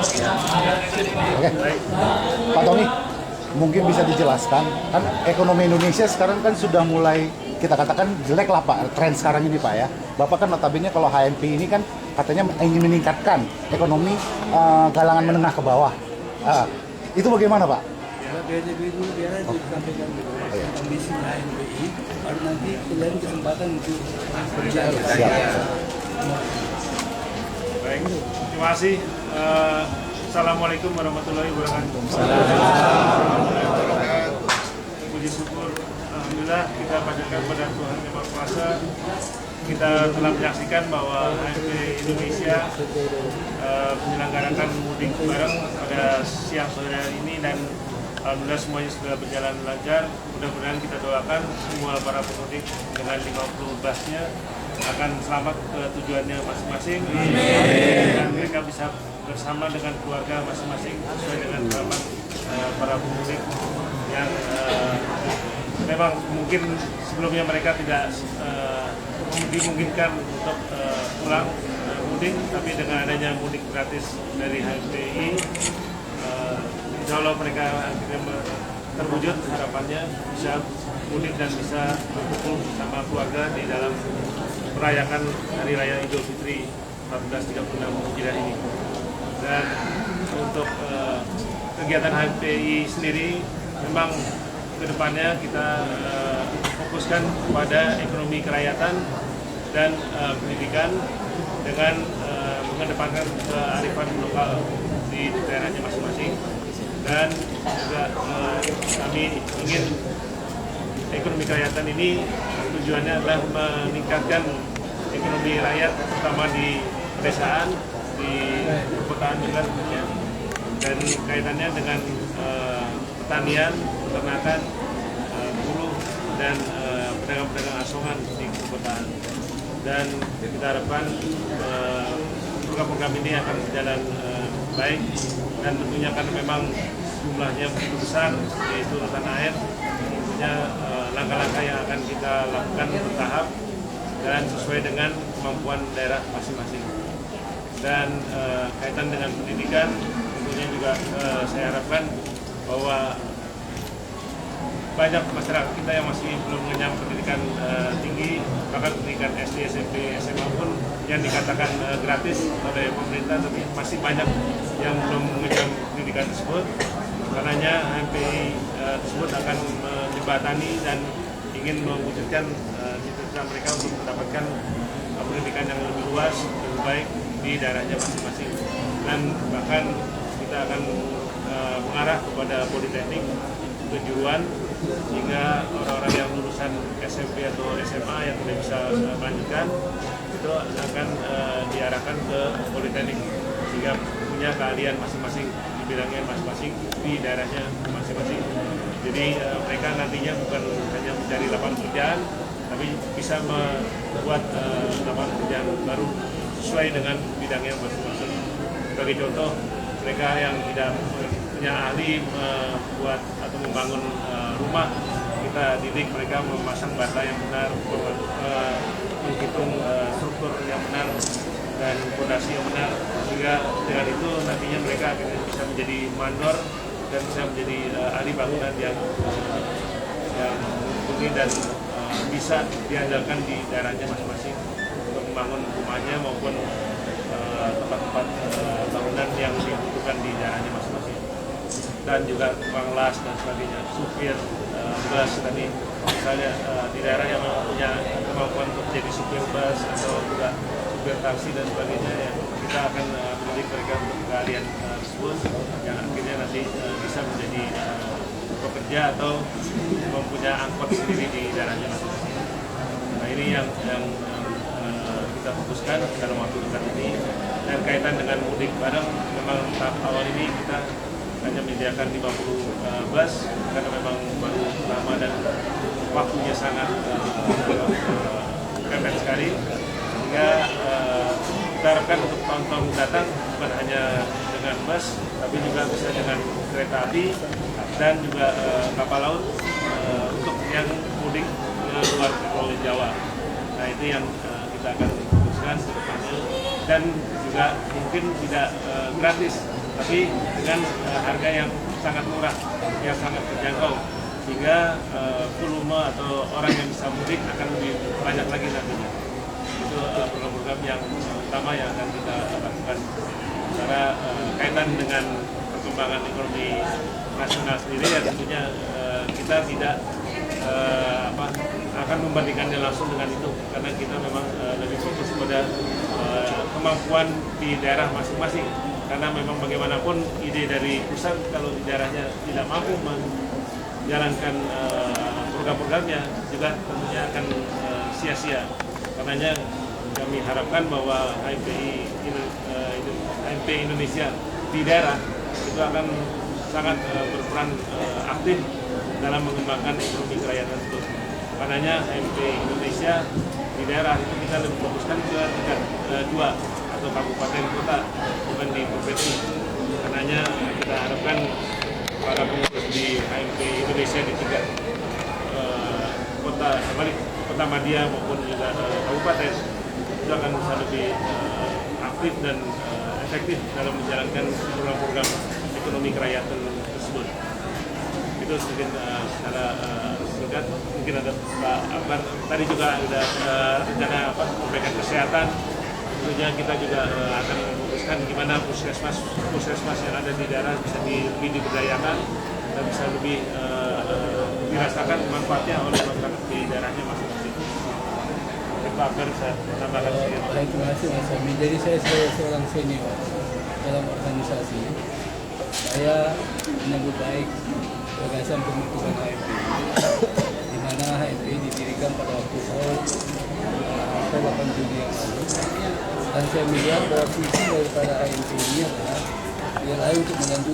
Oke, Pak Tony, mungkin bisa dijelaskan, kan ekonomi Indonesia sekarang kan sudah mulai kita katakan jelek lah Pak, tren sekarang ini Pak ya. Bapak kan notabene kalau HMP ini kan katanya ingin meningkatkan ekonomi galangan menengah ke bawah. Itu bagaimana Pak? Biar dulu biar aja disampaikan dulu kondisi HMPI, baru nanti lain kesempatan untuk berbicara. Siap. Baik, terima kasih. Assalamualaikum warahmatullahi wabarakatuh. Puji syukur, alhamdulillah kita panjatkan pada Tuhan Yang Maha Kuasa. Kita telah menyaksikan bahwa HMP Indonesia menyelenggarakan mudik bareng pada siang sore hari ini, dan alhamdulillah semuanya sudah berjalan lancar. Mudah-mudahan kita doakan semua para pemudik dengan 50 busnya akan selamat ke tujuannya masing-masing, dan mereka bisa bersama dengan keluarga masing-masing sesuai dengan harapan para pemudik yang memang mungkin sebelumnya mereka tidak dimungkinkan untuk pulang mudik, tapi dengan adanya mudik gratis dari HMPI, insya Allah mereka akhirnya terwujud harapannya bisa mudik dan bisa berkumpul bersama keluarga di dalam merayakan Hari Raya Idul Fitri 1436 Hijriah ini. Dan untuk kegiatan HMPI sendiri memang kedepannya kita fokuskan pada ekonomi kerakyatan dan pendidikan dengan mengedepankan kearifan lokal di daerahnya masing-masing, dan juga kami ingin ekonomi kerakyatan ini tujuannya adalah meningkatkan ekonomi rakyat, terutama di pedesaan, di perkotaan juga tentunya, dan kaitannya dengan pertanian, peternakan, buruh, dan pedagang-pedagang asongan di perkotaan. Dan kita harapkan program-program ini akan berjalan baik, dan tentunya karena memang jumlahnya begitu besar, yaitu tanah air, tentunya langkah-langkah yang akan kita lakukan bertahap dan sesuai dengan kemampuan daerah masing-masing. Dan kaitan dengan pendidikan, tentunya juga saya harapkan bahwa banyak masyarakat kita yang masih belum mengenyam pendidikan tinggi, bahkan pendidikan SD, SMP, SMA pun yang dikatakan gratis oleh pemerintah, tapi masih banyak yang belum mengenyam pendidikan tersebut. Karenanya HMPI tersebut akan menjembatani dan ingin mewujudkan cita-cita mereka untuk mendapatkan pendidikan yang lebih luas, lebih baik di daerahnya masing-masing. Dan bahkan kita akan mengarah kepada politeknik, kejuruan, sehingga orang-orang yang lulusan SMP atau SMA yang tidak bisa melanjutkan itu akan diarahkan ke politeknik, sehingga punya keahlian masing-masing di bidangnya masing-masing di daerahnya masing-masing. Jadi mereka nantinya bukan hanya mencari lapangan pekerjaan, tapi bisa membuat lapangan pekerjaan baru sesuai dengan bidangnya masing-masing. Sebagai contoh, mereka yang tidak punya ahli membuat atau membangun rumah, kita didik mereka memasang bata yang benar, menghitung struktur yang benar dan fondasi yang benar, sehingga dengan itu nantinya mereka akhirnya bisa menjadi mandor dan bisa menjadi ahli bangunan yang mumpuni dan bisa diandalkan di daerahnya masing-masing untuk membangun rumahnya maupun tempat-tempat bangunan yang dibutuhkan di daerahnya masing-masing. Dan juga tukang las dan sebagainya, supir bus tadi, misalnya di daerah yang punya kemampuan untuk jadi supir bus atau juga supir taksi dan sebagainya, ya, kita akan mendidik mereka untuk keahlian tersebut yang akhirnya nanti bisa menjadi pekerja atau mempunyai angkot sendiri di daerahnya masing-masing. Nah, ini yang kita fokuskan dalam waktu dekat ini. Dan kaitan dengan mudik bareng, memang tahap awal ini kita hanya menyediakan 50 bus karena memang baru lama dan waktunya sangat pendek sekali, sehingga kita harapkan untuk tahun-tahun mendatang bukan hanya dengan bus, tapi juga bisa dengan kereta api dan juga kapal laut untuk yang mudik ke luar Pulau Jawa. Nah, itu yang kita akan fokuskan ke depannya, dan juga mungkin tidak gratis, tapi dengan harga yang sangat murah, yang sangat terjangkau, sehingga volume atau orang yang bisa mudik akan lebih banyak lagi nantinya. Itu program-program yang utama yang akan kita lakukan. Karena kaitan dengan perkembangan ekonomi nasional sendiri ya tentunya kita tidak akan membandingkannya langsung dengan itu, karena kita memang lebih fokus pada kemampuan di daerah masing-masing. Karena memang bagaimanapun ide dari pusat kalau di daerahnya tidak mampu menjalankan program-programnya juga tentunya akan sia-sia. Karenanya kami harapkan bahwa HMPI Indonesia di daerah itu akan sangat berperan aktif dalam mengembangkan ekonomi kerakyatan itu. Karenanya HMPI Indonesia di daerah itu kita lebih fokuskan ke tingkat 2 atau kabupaten kota, bukan di provinsi. Karenanya kita harapkan para pengurus di HMPI Indonesia di tingkat kota, balik kota Madia maupun juga kabupaten itu akan bisa lebih aktif dan efektif dalam menjalankan program-program ekonomi kerakyatan tersebut. Itu mungkin secara singkat. Mungkin ada Pak Akbar tadi juga ada rencana perbaikan kesehatan. Tentunya kita juga akan memutuskan gimana puskesmas yang ada di daerah bisa lebih diberdayakan dan bisa lebih dirasakan manfaatnya oleh masyarakat di daerahnya masing-masing. Pak Akbar saya tambahkan sedikit. Baik, terima kasih Mas Ami. Jadi saya sebagai seorang senior dalam organisasi, saya menyambut baik gagasan pembentukan HMPI, di mana HMPI didirikan pada waktu tahun 8 Juni yang lalu. Dan saya melihat bahwa visi daripada HMPI ini adalah untuk melanjutkan